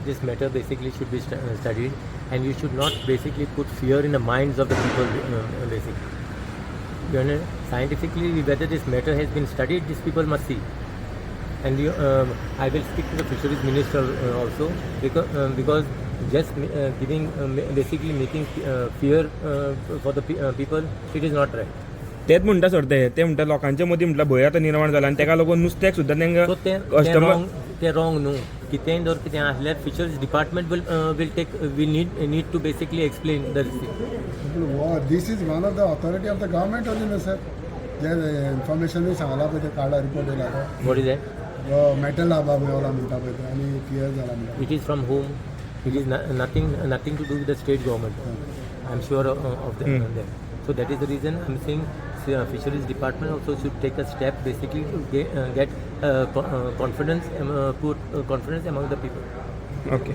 this matter basically should be studied, and you should not basically put fear in the minds of the people basically. You know, scientifically whether this matter has been studied, these people must see. And I will speak to the fisheries minister also, because just giving basically making fear for the people, it is not right. तेच म्हणटा sir ते म्हणटा लोकांच्या मदीं म्हटल्यार भंय आतां निर्माण जाला आनी ताका लागून नुस्त्याक सुद्दां So तांकां कस्टमर ते wrong न्हू. कितेंय जर कितें आसल्यार fisheries department will take we need to basically explain the receipt. This is one of the authority of the government only, no sir. J information Sangla पळय ते कार्डा रिपोर्ट येयला What is that? मेटल लाभा मेळला म्हणटा पळय ते आनी क्लियर जाला म्हणटा. It is from whom? It is nothing to do with the state government. I'm sure of them. So that is the reason I'm saying fisheries department also should take a step basically to get confidence, put confidence among the people. Okay